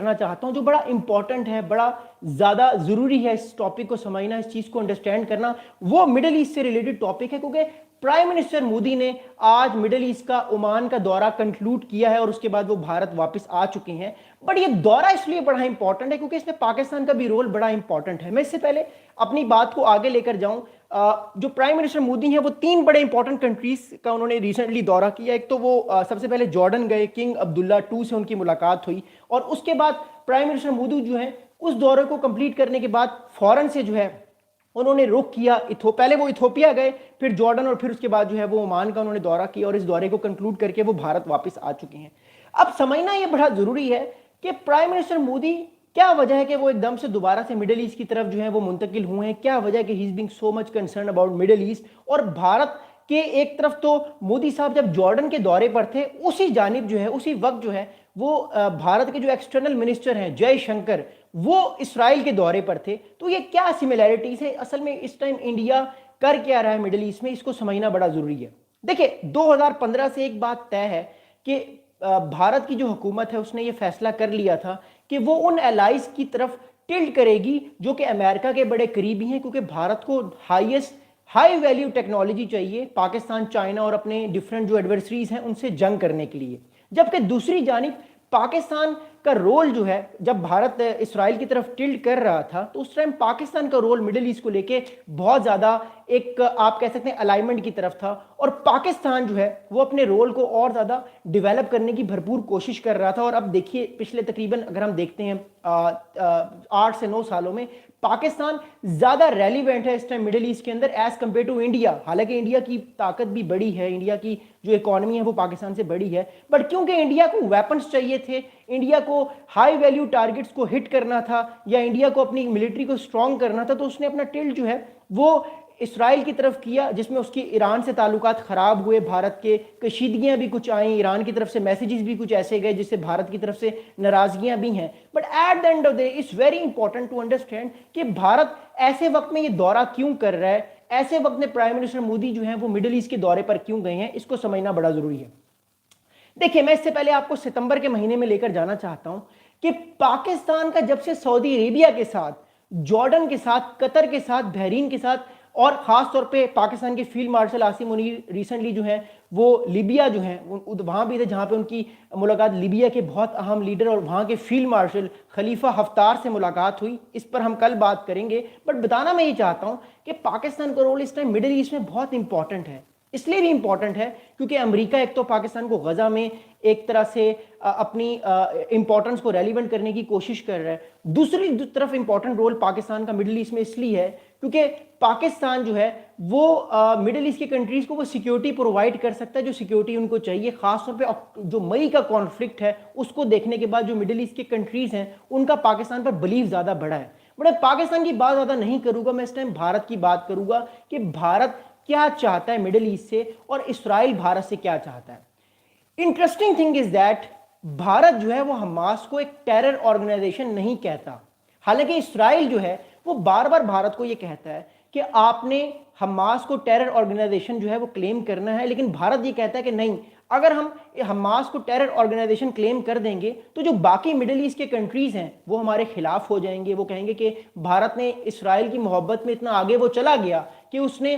کرنا چاہتا ہوں جو بڑا امپورٹنٹ ہے, بڑا زیادہ ضروری ہے اس ٹاپک کو سمجھنا, اس چیز کو انڈرسٹینڈ کرنا, وہ مڈل ایسٹ سے ریلیٹڈ ٹاپک ہے. کیونکہ پرائم منسٹر مودی نے آج مڈل ایسٹ کا عمان کا دورہ کنکلوڈ کیا ہے اور اس کے بعد وہ بھارت واپس آ چکے ہیں. بٹ یہ دورہ اس لیے بڑا امپورٹنٹ ہے کیونکہ اس میں پاکستان کا بھی رول بڑا امپورٹنٹ ہے. میں اس سے پہلے اپنی بات کو آگے لے کر جاؤں, جو پرائم منسٹر مودی ہیں وہ 3 بڑے امپورٹنٹ کنٹریز کا انہوں نے ریسنٹلی دورہ کیا. ایک تو وہ سب سے پہلے جارڈن گئے, کنگ عبداللہ 2 سے ان کی ملاقات ہوئی, اور اس کے بعد پرائم منسٹر مودی جو ہیں اس دورے کو کمپلیٹ کرنے کے بعد فوراً سے جو ہے انہوں نے رخ کیا, پہلے وہ ایتھوپیا گئے, پھر جارڈن, اور پھر اس کے بعد جو ہے وہ عمان کا انہوں نے دورہ کیا, اور اس دورے کو کنکلوڈ کر کے وہ بھارت واپس آ چکے ہیں. اب سمجھنا یہ بڑا ضروری ہے کہ پرائم منسٹر مودی کیا وجہ ہے کہ وہ ایک دم سے دوبارہ سے مڈل ایسٹ کی طرف جو ہے وہ منتقل ہوئے ہیں, کیا وجہ ہے کہ he is being so much concerned about Middle East. اور بھارت کے ایک طرف تو مودی صاحب جب جارڈن کے دورے پر تھے اسی جانب جو ہے اسی وقت جو ہے وہ بھارت کے جو ایکسٹرنل منسٹر ہیں جے شنکر وہ اسرائیل کے دورے پر تھے. تو یہ کیا سملیرٹیز ہے, اصل میں اس ٹائم انڈیا کر کیا رہا ہے مڈل ایسٹ میں, اس کو سمجھنا بڑا ضروری ہے. دیکھیں 2015 سے ایک بات طے ہے کہ بھارت کی جو حکومت ہے اس نے یہ فیصلہ کر لیا تھا کہ وہ ان الائز کی طرف ٹلٹ کرے گی جو کہ امریکہ کے بڑے قریبی ہیں, کیونکہ بھارت کو ہائی ویلیو ٹیکنالوجی چاہیے پاکستان, چائنا اور اپنے ڈیفرنٹ جو ایڈورسریز ہیں ان سے جنگ کرنے کے لیے. جبکہ دوسری جانب پاکستان کا رول جو ہے, جب بھارت اسرائیل کی طرف ٹلٹ کر رہا تھا تو اس ٹائم پاکستان کا رول مڈل ایسٹ کو لے کے بہت زیادہ ایک آپ کہہ سکتے ہیں الائنمنٹ کی طرف تھا, اور پاکستان جو ہے وہ اپنے رول کو اور زیادہ ڈیولپ کرنے کی بھرپور کوشش کر رہا تھا. اور اب دیکھیے پچھلے تقریباً اگر ہم دیکھتے ہیں 8 سے 9 سالوں میں پاکستان زیادہ ریلیونٹ ہے اس ٹائم مڈل ایسٹ کے اندر ایز کمپیئر ٹو انڈیا. حالانکہ انڈیا کی طاقت بھی بڑی ہے, انڈیا کی جو اکانومی ہے وہ پاکستان سے بڑی ہے, بٹ کیونکہ انڈیا کو ویپنز چاہیے تھے, انڈیا کو ہائی ویلیو ٹارگٹس کو ہٹ کرنا تھا یا انڈیا کو اپنی ملٹری کو سٹرونگ کرنا تھا, تو اس نے اپنا ٹلٹ جو ہے وہ اسرائیل کی طرف کیا, جس میں اس کی ایران سے تعلقات خراب ہوئے, بھارت کے کشیدگیاں بھی کچھ آئیں, ایران کی طرف سے میسیجز بھی کچھ ایسے گئے جس سے بھارت کی طرف سے ناراضگیاں بھی ہیں. But at the end of the it's very important to understand کہ بھارت ایسے وقت میں یہ دورہ کیوں کر رہا ہے, ایسے وقت میں پرائم منسٹر مودی جو ہیں وہ مڈل ایسٹ کے دورے پر کیوں گئے ہیں, اس کو سمجھنا بڑا ضروری ہے. دیکھیں میں اس سے پہلے آپ کو ستمبر کے مہینے میں لے کر جانا چاہتا ہوں کہ پاکستان کا جب سے سعودی عربیہ کے ساتھ, جارڈن کے ساتھ, قطر کے ساتھ, بحرین کے ساتھ, اور خاص طور پہ پاکستان کے field marshal Asim Munir recently جو ہیں وہ لیبیا جو ہیں وہاں بھی تھے جہاں پہ ان کی ملاقات لیبیا کے بہت اہم لیڈر اور وہاں کے فیلڈ مارشل خلیفہ حفتار سے ملاقات ہوئی, اس پر ہم کل بات کریں گے. بٹ بتانا میں یہ چاہتا ہوں کہ پاکستان کا رول اس ٹائم مڈل ایسٹ میں بہت امپورٹنٹ ہے. اس لیے بھی امپورٹنٹ ہے کیونکہ امریکہ ایک تو پاکستان کو غزہ میں ایک طرح سے اپنی امپورٹنس کو ریلیونٹ کرنے کی کوشش کر رہا ہے. دوسری طرف امپورٹنٹ رول پاکستان کا مڈل ایسٹ میں اس لیے ہے کیونکہ پاکستان جو ہے وہ مڈل ایسٹ کی کنٹریز کو وہ سیکیورٹی پرووائڈ کر سکتا ہے جو سیکیورٹی ان کو چاہیے. خاص طور پہ جو مئی کا کانفلکٹ ہے اس کو دیکھنے کے بعد جو مڈل ایسٹ کی کنٹریز ہیں ان کا پاکستان پر بلیو زیادہ بڑا ہے. بڑا پاکستان کی بات زیادہ نہیں کروں گا, میں اس ٹائم بھارت کی بات کروں گا کہ بھارت کیا چاہتا ہے مڈل ایسٹ سے اور اسرائیل بھارت سے کیا چاہتا ہے. Interesting thing is that Bharat جو ہے وہ حماس کو ایک ٹیرر آرگنائزیشن نہیں کہتا, حالانکہ اسرائیل جو ہے وہ بار بار بھارت کو یہ کہتا ہے کہ آپ نے حماس کو ٹیرر آرگنائزیشن جو ہے وہ کلیم کرنا ہے. لیکن بھارت یہ کہتا ہے کہ نہیں, اگر ہم حماس کو ٹیرر آرگنائزیشن کلیم کر دیں گے تو جو باقی مڈل ایسٹ کے کنٹریز ہیں وہ ہمارے خلاف ہو جائیں گے. وہ کہیں گے کہ بھارت نے اسرائیل کی محبت میں اتنا آگے وہ چلا گیا کہ اس نے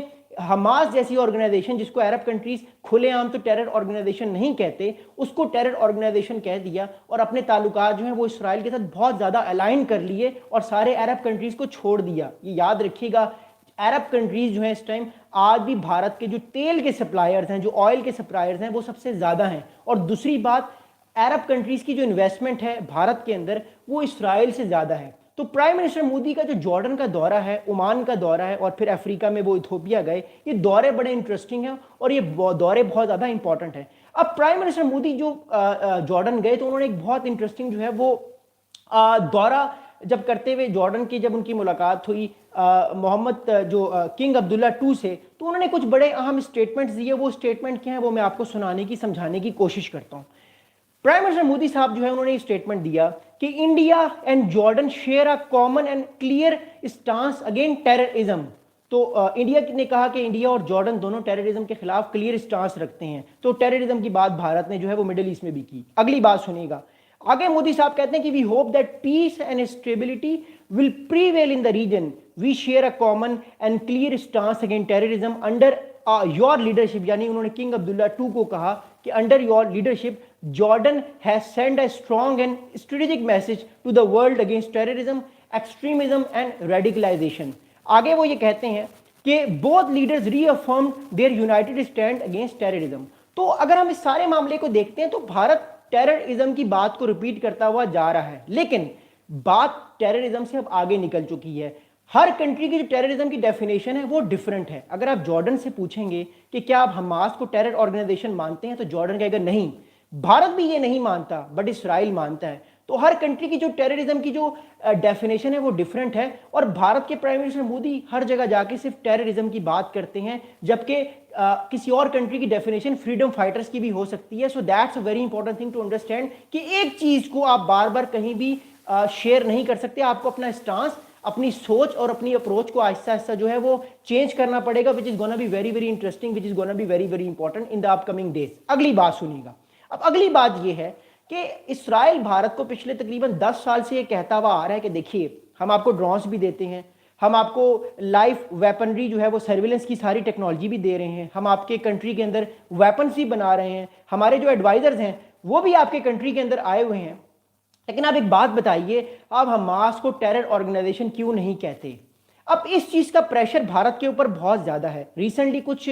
حماس جیسی آرگنائزیشن جس کو عرب کنٹریز کھلے عام تو ٹیرر آرگنائزیشن نہیں کہتے, اس کو ٹیرر آرگنائزیشن کہہ دیا اور اپنے تعلقات جو ہیں وہ اسرائیل کے ساتھ بہت زیادہ الائن کر لیے اور سارے عرب کنٹریز کو چھوڑ دیا. یہ یاد رکھیے گا عرب کنٹریز جو ہیں اس ٹائم آج بھی بھارت کے جو تیل کے سپلائرز ہیں, جو آئل کے سپلائرز ہیں, وہ سب سے زیادہ ہیں. اور دوسری بات عرب کنٹریز کی جو انویسٹمنٹ ہے بھارت کے اندر وہ اسرائیل سے زیادہ ہے. تو پرائم منسٹر مودی کا جو جارڈن کا دورہ ہے, عمان کا دورہ ہے, اور پھر افریقہ میں وہ ایتھوپیا گئے, یہ دورے بڑے انٹرسٹنگ ہیں اور یہ دورے بہت زیادہ امپورٹنٹ ہیں. اب پرائم منسٹر مودی جو جارڈن گئے تو انہوں نے ایک بہت انٹرسٹنگ جو ہے وہ دورہ جب کرتے ہوئے جارڈن کی جب ان کی ملاقات ہوئی محمد جو کنگ عبداللہ 2 سے, تو انہوں نے کچھ بڑے اہم اسٹیٹمنٹس دیے. وہ اسٹیٹمنٹ کیا ہیں وہ میں آپ کو سنانے کی سمجھانے کی کوشش کرتا ہوں. پرائم منسٹر مودی صاحب جو ہے انہوں نے اسٹیٹمنٹ دیا کہ India and Jordan share a common and clear stance against terrorism. تو انڈیا نے کہا کہ انڈیا اور جارڈن دونوں ٹیررزم کے خلاف کلیئر اسٹانس رکھتے ہیں. تو ٹیررزم کی بات بھارت نے جو ہے وہ مڈل ایسٹ میں بھی کی. اگلی بات سنیے گا, आगे मोदी साहब कहते हैं कि we hope that peace and stability will prevail in the region, we share a common and clear stance against terrorism under your leadership, यानी उन्होंने किंग अब्दुल्ला II को कहा कि under your leadership Jordan has send a strong and strategic message to the world against terrorism, extremism and radicalisation. आगे वो ये कहते हैं कि both leaders reaffirmed their united stand against terrorism. तो अगर हम इस सारे मामले को देखते हैं तो भारत टेररिज्म की बात को रिपीट करता हुआ जा रहा है, लेकिन बात टेररिज्म से अब आगे निकल चुकी है। हर कंट्री की जो टेररिज्म की डेफिनेशन है वो डिफरेंट है। अगर आप जॉर्डन से पूछेंगे कि क्या आप हमास को टेरर ऑर्गेनाइजेशन मानते हैं, तो जॉर्डन कहेगा नहीं। भारत भी ये नहीं मानता, बट इसराइल मानता है। तो हर कंट्री की जो टेररिज्म की जो डेफिनेशन है वो डिफरेंट है, और भारत के प्राइम मिनिस्टर मोदी हर जगह जाके सिर्फ टेररिज्म की बात करते हैं, जबकि किसी और कंट्री की डेफिनेशन फ्रीडम फाइटर्स की भी हो सकती है। So that's a very important thing to understand कि एक चीज को आप बार बार कहीं भी शेयर नहीं कर सकते। आपको अपना स्टांस, अपनी सोच और अपनी अप्रोच को आहिस्ता आहिस्ता जो है वो चेंज करना पड़ेगा, which is gonna be very very interesting, which is gonna be very very important in the upcoming days. अगली बात सुनिएगा। अब अगली बात ये है कि इसराइल भारत को पिछले तकरीबन 10 साल से ये कहता हुआ आ रहा है कि देखिए, हम आपको ड्रोन्स भी देते हैं, हम आपको लाइव वेपनरी जो है वो सर्विलेंस की सारी टेक्नोलॉजी भी दे रहे हैं, हम आपके कंट्री के अंदर वेपन्स भी बना रहे हैं, हमारे जो एडवाइजर्स हैं वो भी आपके कंट्री के अंदर आए हुए हैं। लेकिन आप एक बात बताइए, आप हमास को टेरर ऑर्गेनाइजेशन क्यों नहीं कहते? अब इस चीज का प्रेशर भारत के ऊपर बहुत ज्यादा है। रिसेंटली कुछ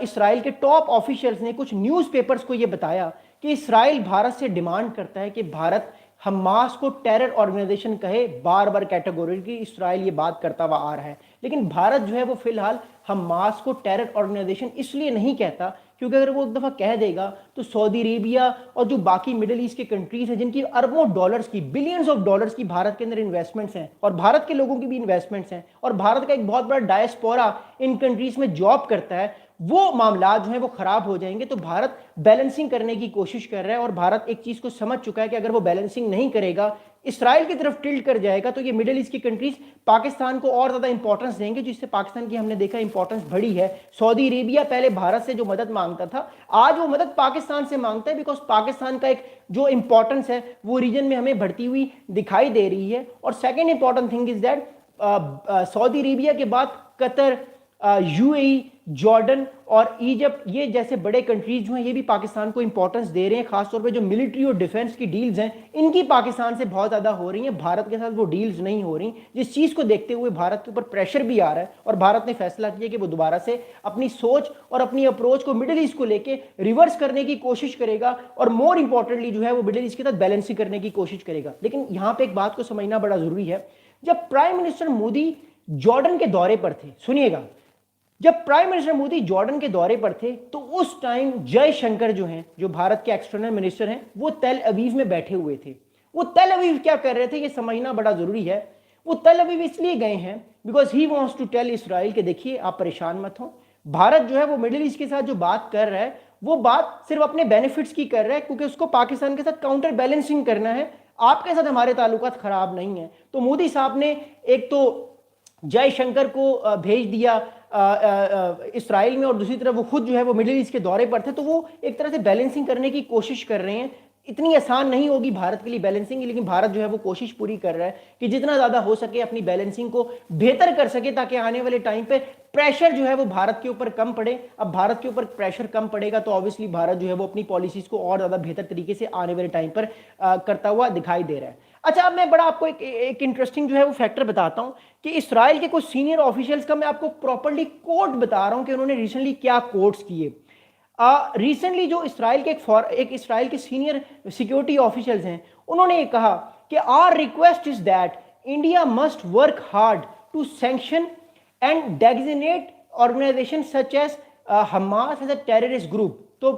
इसराइल के टॉप ऑफिशियल्स ने कुछ न्यूज़पेपर्स को ये बताया कि इसराइल भारत से डिमांड करता है कि भारत हमास को टेरर ऑर्गेनाइजेशन कहे। बार बार कैटेगोरिकली इसराइल ये बात करता हुआ आ रहा है, लेकिन भारत जो है वो फिलहाल हमास को टेरर ऑर्गेनाइजेशन इसलिए नहीं कहता क्योंकि अगर वो एक दफ़ा कह देगा तो सऊदी अरेबिया और जो बाकी मिडिल ईस्ट के कंट्रीज हैं जिनकी अरबों डॉलर्स की, बिलियंस ऑफ डॉलर्स की भारत के अंदर इन्वेस्टमेंट्स हैं, और भारत के लोगों की भी इन्वेस्टमेंट्स हैं, और भारत का एक बहुत बड़ा डायस्पोरा इन कंट्रीज में जॉब करता है, वो मामला जो है वो खराब हो जाएंगे। तो भारत बैलेंसिंग करने की कोशिश कर रहा है, और भारत एक चीज को समझ चुका है कि अगर वो बैलेंसिंग नहीं करेगा, इसराइल की तरफ टिल्ट कर जाएगा, तो ये मिडिल ईस्ट की कंट्रीज पाकिस्तान को और ज्यादा इंपॉर्टेंस देंगे, जिससे पाकिस्तान की हमने देखा इंपॉर्टेंस बढ़ी है। सऊदी अरेबिया पहले भारत से जो मदद मांगता था, आज वो मदद पाकिस्तान से मांगता है, बिकॉज पाकिस्तान का एक जो इंपॉर्टेंस है वो रीजन में हमें बढ़ती हुई दिखाई दे रही है। और second important thing is that Saudi Arabia के बाद कतर, यूएई, जॉर्डन और इजिप्ट, ये जैसे बड़े कंट्रीज जो हैं ये भी पाकिस्तान को इंपॉर्टेंस दे रहे हैं। खासतौर पे जो मिलिट्री और डिफेंस की डील्स हैं इनकी पाकिस्तान से बहुत ज़्यादा हो रही हैं, भारत के साथ वो डील्स नहीं हो रही, जिस चीज़ को देखते हुए भारत के ऊपर प्रेशर भी आ रहा है, और भारत ने फैसला किया कि वो दोबारा से अपनी सोच और अपनी अप्रोच को मिडिल ईस्ट को लेकर रिवर्स करने की कोशिश करेगा, और मोर इंपॉर्टेंटली जो है वो मिडिल ईस्ट के साथ बैलेंसिंग करने की कोशिश करेगा। लेकिन यहाँ पर एक बात को समझना बड़ा ज़रूरी है, जब प्राइम मिनिस्टर मोदी जॉर्डन के दौरे पर थे, सुनिएगा, जब प्राइम मिनिस्टर मोदी जॉर्डन के दौरे पर थे तो उस टाइम जयशंकर जो हैं, जो भारत के एक्सटर्नल मिनिस्टर हैं, वो तेल अवीव में बैठे हुए थे। वो तेल अवीव क्या कर रहे थे ये समझना बड़ा जरूरी है। वो तेल अवीव इसलिए गए हैं because he wants to tell Israel कि देखिए आप परेशान मत हो, भारत जो है वो मिडिल ईस्ट के साथ जो बात कर रहा है वो बात सिर्फ अपने बेनिफिट्स की कर रहा है, क्योंकि उसको पाकिस्तान के साथ काउंटर बैलेंसिंग करना है, आपके साथ हमारे ताल्लुकात खराब नहीं है। तो मोदी साहब ने एक तो जयशंकर को भेज दिया इसराइल में, और दूसरी तरफ वो खुद जो है वो मिडिल ईस्ट के दौरे पर थे, तो वो एक तरह से बैलेंसिंग करने की कोशिश कर रहे हैं। इतनी आसान नहीं होगी भारत के लिए बैलेंसिंग, लेकिन भारत जो है वो कोशिश पूरी कर रहा है कि जितना ज़्यादा हो सके अपनी बैलेंसिंग को बेहतर कर सके, ताकि आने वाले टाइम पे प्रेशर जो है वो भारत के ऊपर कम पड़े। अब भारत के ऊपर प्रेशर कम पड़ेगा तो ऑब्वियसली भारत जो है वो अपनी पॉलिसीज़ को और ज़्यादा बेहतर तरीके से आने वाले टाइम पर करता हुआ दिखाई दे रहा है। अच्छा, अब मैं बड़ा आपको एक इंटरेस्टिंग जो है वो फैक्टर बताता हूं कि इसराइल के कुछ सीनियर ऑफिशियल्स का मैं आपको प्रॉपर्ली कोट बता रहा हूं कि उन्होंने रिसेंटली क्या कोट्स किए। रिसेंटली जो इसराइल के एक इसराइल के सीनियर सिक्योरिटी ऑफिशियल्स हैं, उन्होंने कहा कि our request is that India must work hard to sanction and designate organisation such as Hamas as a terrorist group. तो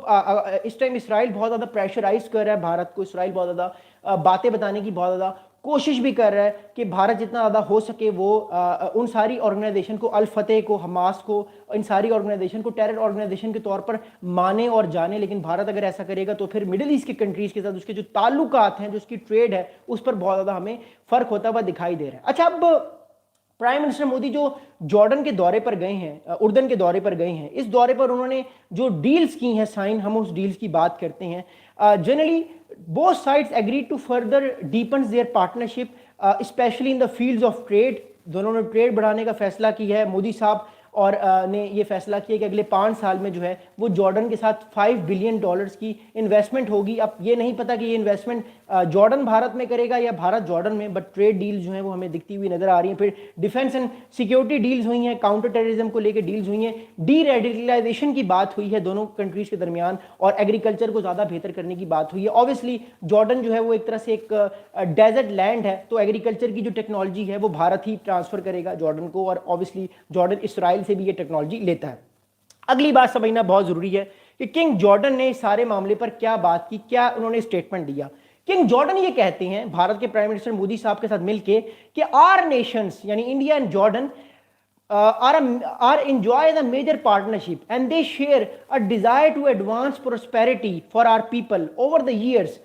इस टाइम इसराइल बहुत ज़्यादा प्रेशराइज कर रहा है भारत को, इसराइल बहुत ज़्यादा बातें बताने की बहुत ज़्यादा कोशिश भी कर रहा है कि भारत जितना ज़्यादा हो सके वो उन सारी ऑर्गेनाइजेशन को, अल फतेह को, हमास को, इन सारी ऑर्गेनाइजेशन को टेरर ऑर्गेनाइजेशन के तौर पर माने और जाने। लेकिन भारत अगर ऐसा करेगा तो फिर मिडिल ईस्ट की कंट्रीज़ के साथ उसके जो ताल्लुकात हैं, जो उसकी ट्रेड है, उस पर बहुत ज़्यादा हमें फ़र्क होता हुआ दिखाई दे रहा है। अच्छा, अब प्राइम मिनिस्टर मोदी जो जॉर्डन के दौरे पर गए हैं, उर्दन के दौरे पर गए हैं, इस दौरे पर उन्होंने जो डील्स की हैं साइन, हम उस डील्स की बात करते हैं। Generally both sides agreed to further deepens their partnership, especially in the fields of trade. दोनों ने ट्रेड बढ़ाने का फैसला किया है। मोदी साहब और ने ये फैसला किया कि अगले 5 साल में जो है वो जॉर्डन के साथ $5 बिलियन की इन्वेस्टमेंट होगी। अब ये नहीं पता कि ये इन्वेस्टमेंट जॉर्डन भारत में करेगा या भारत जॉर्डन में, बट ट्रेड डील जो है वो हमें दिखती हुई नजर आ रही हैं। फिर डिफेंस एंड सिक्योरिटी डील्स हुई हैं, काउंटर टेररिज्म को लेकर डील्स हुई हैं, डी रेडिकलाइजेशन की बात हुई है दोनों कंट्रीज के दरमियान, और एग्रीकल्चर को ज़्यादा बेहतर करने की बात हुई है। ऑब्वियसली जॉर्डन जो है वो एक तरह से एक डेजर्ट लैंड है, तो एग्रीकल्चर की जो टेक्नोलॉजी है वो भारत ही ट्रांसफर करेगा जॉर्डन को, और ऑब्वियसली जॉर्डन इसराइल से भी ये टेक्नोलॉजी लेता है। अगली बात समझना बहुत जरूरी है कि किंग जॉर्डन ने इस सारे मामले पर क्या बात की, क्या उन्होंने स्टेटमेंट दिया। किंग जॉर्डन ये कहते हैं भारत के प्राइम मिनिस्टर मोदी साहब के साथ मिलके कि आर नेशंस यानी India and Jordan are enjoy the major partnership and they share a desire to advance prosperity for our people. Over the years,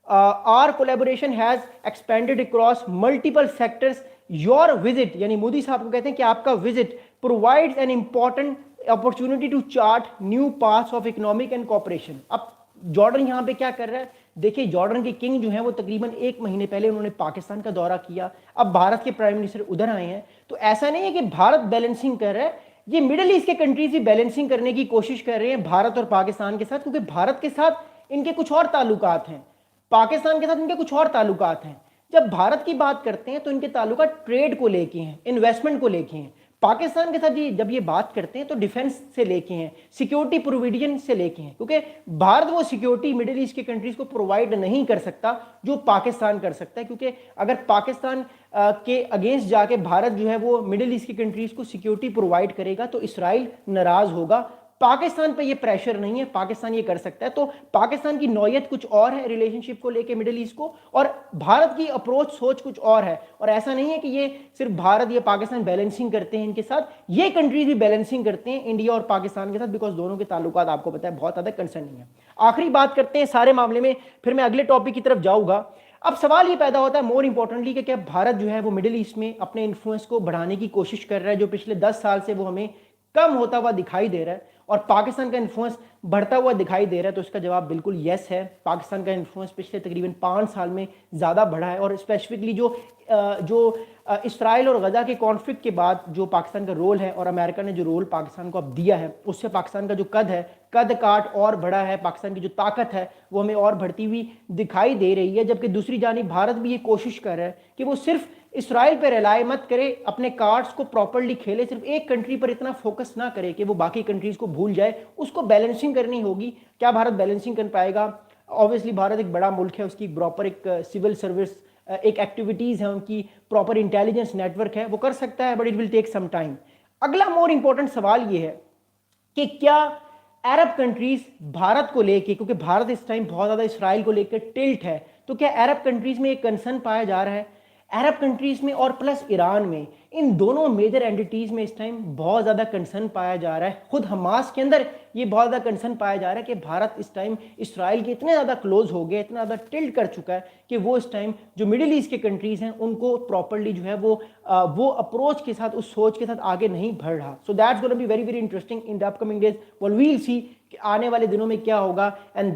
our collaboration has expanded across multiple sectors. Your visit, यानी मोदी साहब को कहते हैं कि आपका visit provides an important opportunity to chart new paths of economic and cooperation. अब Jordan यहाँ पे क्या कर रहा है, देखिए जॉर्डन के किंग जो हैं वो तकरीबन 1 महीने पहले उन्होंने पाकिस्तान का दौरा किया, अब भारत के प्राइम मिनिस्टर उधर आए हैं। तो ऐसा नहीं है कि भारत बैलेंसिंग कर रहा है, ये मिडिल ईस्ट के कंट्रीज भी बैलेंसिंग करने की कोशिश कर रहे हैं भारत और पाकिस्तान के साथ, क्योंकि भारत के साथ इनके कुछ और ताल्लुकात हैं, पाकिस्तान के साथ इनके कुछ और ताल्लुकात हैं। जब भारत की बात करते हैं तो इनके ताल्लुकात ट्रेड को लेके हैं, इन्वेस्टमेंट को लेके हैं। पाकिस्तान के साथ जब ये बात करते हैं तो डिफेंस से लेके हैं, सिक्योरिटी प्रोविजन से लेके हैं, क्योंकि भारत वो सिक्योरिटी मिडिल ईस्ट के कंट्रीज को प्रोवाइड नहीं कर सकता जो पाकिस्तान कर सकता है, क्योंकि अगर पाकिस्तान के अगेंस्ट जाके भारत जो है वो मिडिल ईस्ट की कंट्रीज को सिक्योरिटी प्रोवाइड करेगा तो इसराइल नाराज होगा। पाकिस्तान पे ये प्रेशर नहीं है, पाकिस्तान ये कर सकता है। तो पाकिस्तान की नौयत कुछ और है रिलेशनशिप को लेके मिडिल ईस्ट को, और भारत की अप्रोच सोच कुछ और है। और ऐसा नहीं है कि ये सिर्फ भारत या पाकिस्तान बैलेंसिंग करते हैं इनके साथ, ये कंट्रीज भी बैलेंसिंग करते हैं इंडिया और पाकिस्तान के साथ, बिकॉज दोनों के ताल्लुकात आपको पता है बहुत ज़्यादा कंसर्निंग है। आखिरी बात करते हैं सारे मामले में, फिर मैं अगले टॉपिक की तरफ जाऊँगा। अब सवाल ये पैदा होता है मोर इंपॉर्टेंटली कि क्या भारत जो है वो मिडिल ईस्ट में अपने इन्फ्लुएंस को बढ़ाने की कोशिश कर रहा है, जो पिछले 10 साल से वो हमें कम होता हुआ दिखाई दे रहा है, और पाकिस्तान का इन्फ्लुएंस बढ़ता हुआ दिखाई दे रहा है। तो इसका जवाब बिल्कुल यस है। पाकिस्तान का इन्फ्लुएंस पिछले तकरीबन 5 साल में ज़्यादा बढ़ा है, और स्पेसिफिकली जो इसराइल और गजा के कॉन्फ्लिक्ट के बाद जो पाकिस्तान का रोल है और अमेरिका ने जो रोल पाकिस्तान को अब दिया है, उससे पाकिस्तान का जो कद काट और बढ़ा है, पाकिस्तान की जो ताकत है वो हमें और बढ़ती हुई दिखाई दे रही है। जबकि दूसरी जानिब भारत भी ये कोशिश कर रहा है कि वो सिर्फ इसराइल पे रिलाय मत करे, अपने कार्ड्स को प्रॉपर्ली खेले, सिर्फ एक कंट्री पर इतना फोकस ना करे कि वो बाकी कंट्रीज को भूल जाए, उसको बैलेंसिंग करनी होगी। क्या भारत बैलेंसिंग कर पाएगा? ऑब्वियसली भारत एक बड़ा मुल्क है, उसकी प्रॉपर एक सिविल सर्विस, एक एक्टिविटीज़ है उनकी, प्रॉपर इंटेलिजेंस नेटवर्क है, वो कर सकता है, but it will take some time. अगला मोर इंपॉर्टेंट सवाल ये है कि क्या अरब कंट्रीज भारत को लेके, क्योंकि भारत इस टाइम बहुत ज़्यादा इसराइल को लेकर टिल्ट है, तो क्या अरब कंट्रीज में एक कंसर्न पाया जा रहा है? अरब कंट्रीज में और प्लस ईरान में, इन दोनों मेजर एंटिटीज में इस टाइम बहुत ज़्यादा कंसर्न पाया जा रहा है। खुद हमास के अंदर ये बहुत ज़्यादा कंसर्न पाया जा रहा है कि भारत इस टाइम इसराइल के इतने ज़्यादा क्लोज हो गया, इतना ज़्यादा टिल्ट कर चुका है कि वो इस टाइम जो मिडिल ईस्ट के कंट्रीज़ हैं उनको प्रॉपर्ली जो है वो अप्रोच के साथ, उस सोच के साथ आगे नहीं बढ़ रहा। So that's gonna be very very interesting in the upcoming days. We will see कि आने वाले दिनों में क्या होगा, एंड